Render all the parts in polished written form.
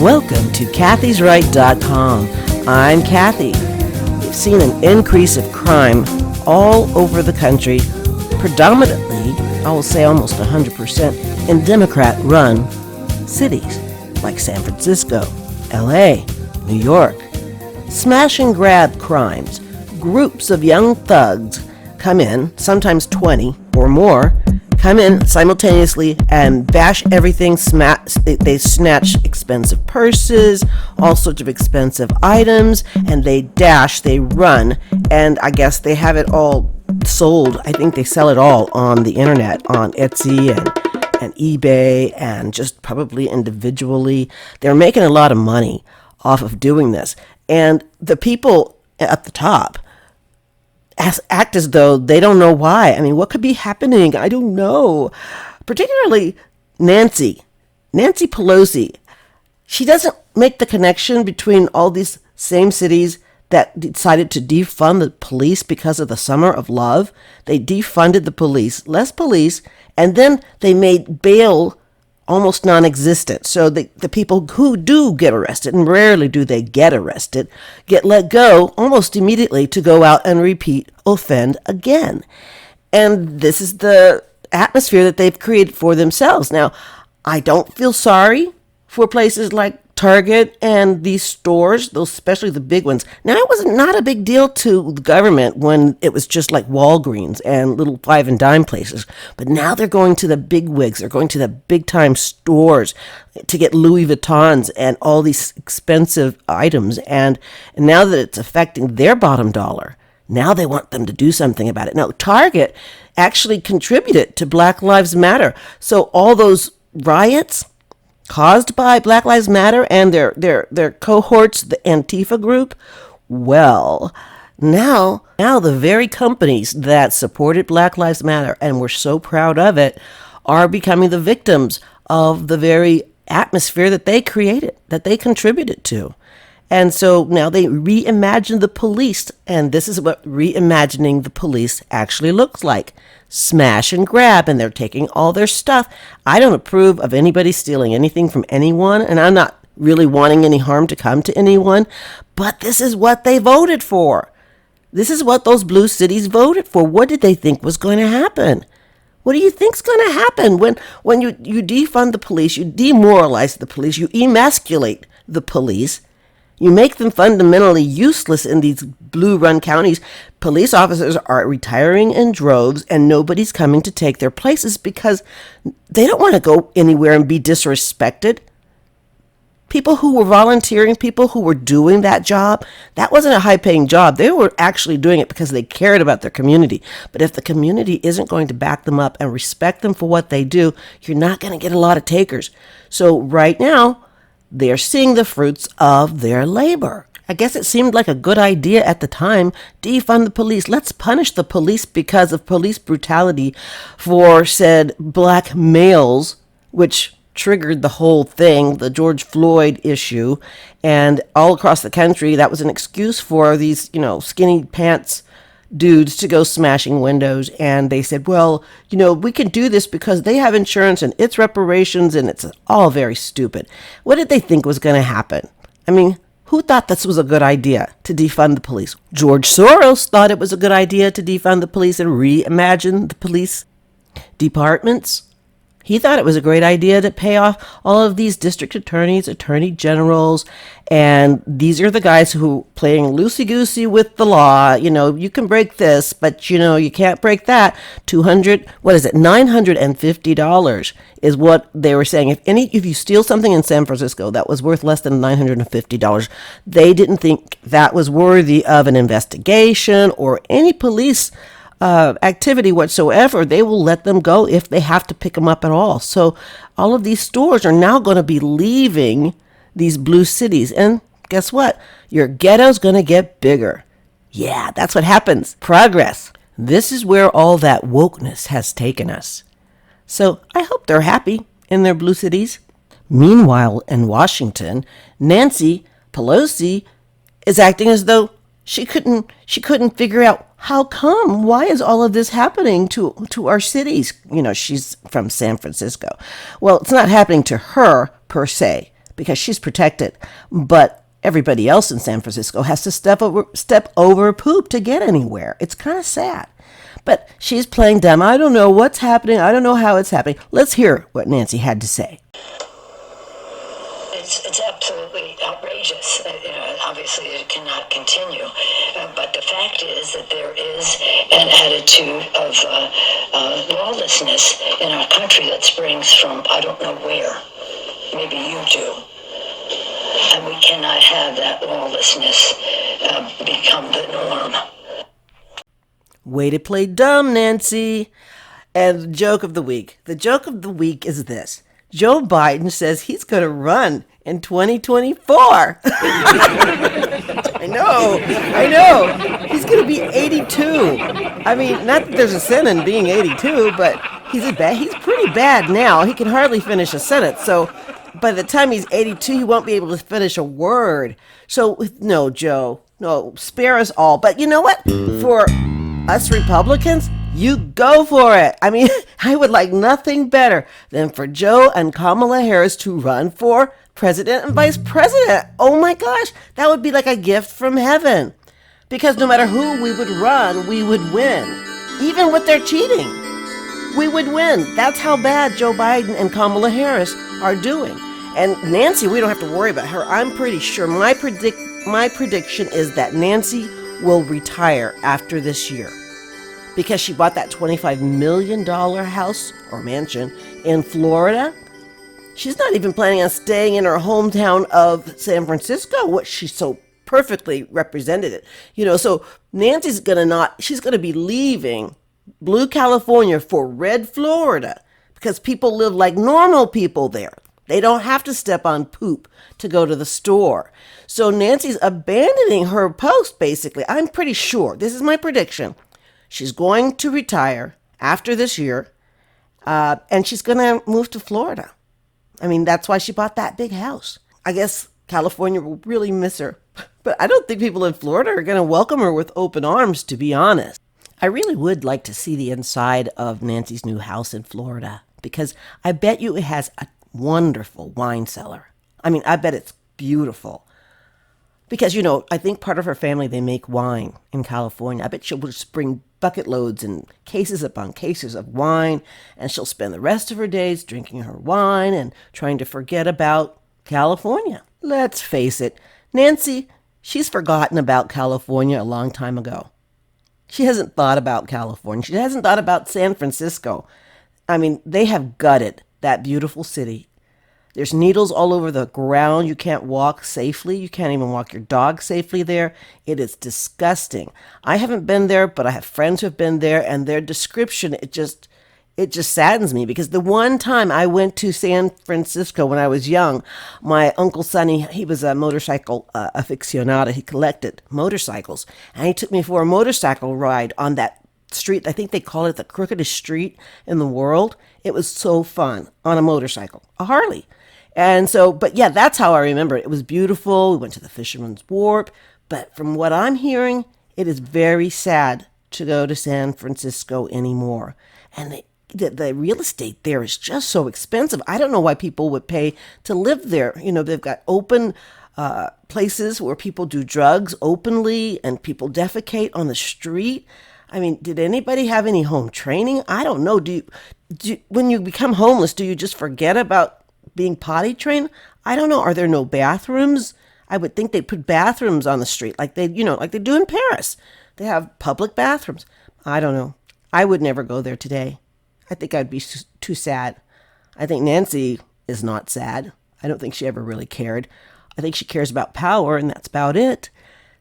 Welcome to kathysright.com. I'm Kathy. We've seen an increase of crime all over the country, predominantly, I will say almost 100%, in Democrat-run cities like San Francisco, LA, New York. Smash and grab crimes. Groups of young thugs come in, sometimes 20 or more, come in simultaneously and bash everything. They snatch expensive purses, all sorts of expensive items, and they run, and I guess they have it all sold. I think they sell it all on the internet, on Etsy and eBay, and just probably individually. They're making a lot of money off of doing this. And the people at the top act as though they don't know why. I mean, what could be happening? I don't know. Particularly Nancy Pelosi. She doesn't make the connection between all these same cities that decided to defund the police because of the summer of love. They defunded the police, less police, and then they made bail almost non-existent. So the people who do get arrested, and rarely do they get arrested, get let go almost immediately to go out and offend again. And this is the atmosphere that they've created for themselves. Now, I don't feel sorry for places like Target and these stores, those especially the big ones. Now, it was not a big deal to the government when it was just like Walgreens and little 5 and dime places. But now they're going to the big wigs. They're going to the big time stores to get Louis Vuittons and all these expensive items. And now that it's affecting their bottom dollar, now they want them to do something about it. Now, Target actually contributed to Black Lives Matter. So all those riots caused by Black Lives Matter and their cohorts, the Antifa group, well, now the very companies that supported Black Lives Matter and were so proud of it are becoming the victims of the very atmosphere that they created, that they contributed to. And so now they reimagine the police, and this is what reimagining the police actually looks like. Smash and grab, and they're taking all their stuff. I don't approve of anybody stealing anything from anyone, and I'm not really wanting any harm to come to anyone, but this is what they voted for. This is what those blue cities voted for. What did they think was going to happen? What do you think's going to happen when you defund the police, you demoralize the police, you emasculate the police? You make them fundamentally useless in these blue-run counties. Police officers are retiring in droves, and nobody's coming to take their places because they don't want to go anywhere and be disrespected. People who were volunteering, people who were doing that job, that wasn't a high-paying job. They were actually doing it because they cared about their community. But if the community isn't going to back them up and respect them for what they do, you're not going to get a lot of takers. So right now, they're seeing the fruits of their labor. I guess it seemed like a good idea at the time. Defund the police. Let's punish the police because of police brutality for said black males, which triggered the whole thing, the George Floyd issue. And all across the country, that was an excuse for these, skinny pants dudes to go smashing windows. And they said, well, we can do this because they have insurance and it's reparations, and it's all very stupid. What did they think was going to happen? I mean, who thought this was a good idea to defund the police? George Soros thought it was a good idea to defund the police and reimagine the police departments. He thought it was a great idea to pay off all of these district attorneys, attorney generals, and these are the guys who playing loosey-goosey with the law. You can break this, but you can't break that. $950 is what they were saying. If you steal something in San Francisco that was worth less than $950, they didn't think that was worthy of an investigation or any police activity whatsoever. They will let them go if they have to pick them up at all. So all of these stores are now going to be leaving these blue cities. And guess what? Your ghetto's going to get bigger. Yeah, that's what happens. Progress. This is where all that wokeness has taken us. So I hope they're happy in their blue cities. Meanwhile, in Washington, Nancy Pelosi is acting as though she couldn't figure out how come, why is all of this happening to our cities? She's from San Francisco. Well, it's not happening to her per se, because she's protected. But everybody else in San Francisco has to step over poop to get anywhere. It's kind of sad. But she's playing dumb. I don't know what's happening. I don't know how it's happening. Let's hear what Nancy had to say. It's absolutely outrageous. Obviously, it cannot continue. But the fact is that there is an attitude of lawlessness in our country that springs from I don't know where. Maybe you do. And we cannot have that lawlessness become the norm. Way to play dumb, Nancy. And the joke of the week. The joke of the week is this. Joe Biden says he's going to run in 2024. I know. He's going to be 82. I mean, not that there's a sin in being 82, but he's pretty bad now. He can hardly finish a sentence. So by the time he's 82, he won't be able to finish a word. So no, Joe, no, spare us all. But you know what? For us Republicans, you go for it. I mean, I would like nothing better than for Joe and Kamala Harris to run for president and vice president. Oh my gosh, that would be like a gift from heaven. Because no matter who we would run, we would win. Even with their cheating, we would win. That's how bad Joe Biden and Kamala Harris are doing. And Nancy, we don't have to worry about her. I'm pretty sure my prediction is that Nancy will retire after this year. Because she bought that $25 million house or mansion in Florida. She's not even planning on staying in her hometown of San Francisco, which she so perfectly represented it. So Nancy's she's going to be leaving blue California for red Florida because people live like normal people there. They don't have to step on poop to go to the store. So Nancy's abandoning her post, basically. I'm pretty sure, this is my prediction, she's going to retire after this year, and she's going to move to Florida. I mean, that's why she bought that big house. I guess California will really miss her. But I don't think people in Florida are going to welcome her with open arms, to be honest. I really would like to see the inside of Nancy's new house in Florida, because I bet you it has a wonderful wine cellar. I mean, I bet it's beautiful. Because, I think part of her family, they make wine in California. I bet she'll just bring bucket loads and cases upon cases of wine, and she'll spend the rest of her days drinking her wine and trying to forget about California. Let's face it, Nancy, she's forgotten about California a long time ago. She hasn't thought about California. She hasn't thought about San Francisco. I mean, they have gutted that beautiful city. There's needles all over the ground. You can't walk safely. You can't even walk your dog safely there. It is disgusting. I haven't been there, but I have friends who have been there, and their description, it just saddens me, because the one time I went to San Francisco when I was young, my Uncle Sonny, he was a motorcycle aficionado. He collected motorcycles, and he took me for a motorcycle ride on that street. I think they call it the crookedest street in the world. It was so fun on a motorcycle, a Harley. And so, but yeah, that's how I remember it. It was beautiful. We went to the Fisherman's Wharf. But from what I'm hearing, it is very sad to go to San Francisco anymore. And the real estate there is just so expensive. I don't know why people would pay to live there. They've got open places where people do drugs openly and people defecate on the street. I mean, did anybody have any home training? I don't know. When you become homeless, do you just forget about being potty trained? I don't know. Are there no bathrooms? I would think they'd put bathrooms on the street like they do in Paris. They have public bathrooms. I don't know. I would never go there today. I think I'd be too sad. I think Nancy is not sad. I don't think she ever really cared. I think she cares about power, and that's about it.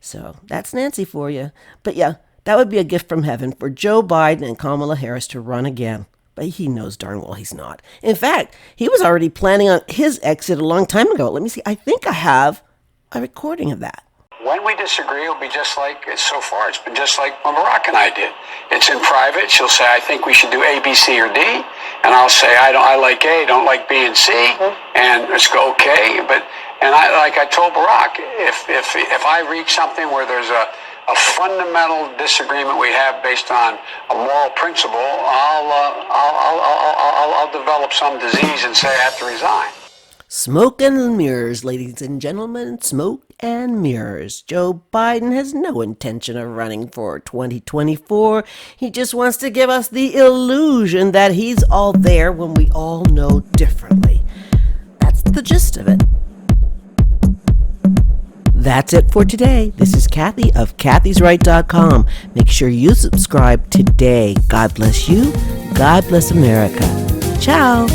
So that's Nancy for you. But yeah, that would be a gift from heaven for Joe Biden and Kamala Harris to run again. But he knows darn well he's not. In fact, he was already planning on his exit a long time ago. Let me see. I think I have a recording of that. When we disagree, it'll be just like, so far, it's been just like when Barack and I did. It's in private. She'll say, I think we should do A, B, C, or D. And I'll say, I like A, don't like B and C. And let's go, okay. I told Barack, if I reach something where there's a fundamental disagreement we have based on a moral principle, I'll develop some disease and say I have to resign. Smoke and mirrors, ladies and gentlemen, smoke and mirrors. Joe Biden has no intention of running for 2024. He just wants to give us the illusion that he's all there when we all know differently. That's the gist of it. That's it for today. This is Kathy of kathysright.com. Make sure you subscribe today. God bless you. God bless America. Ciao.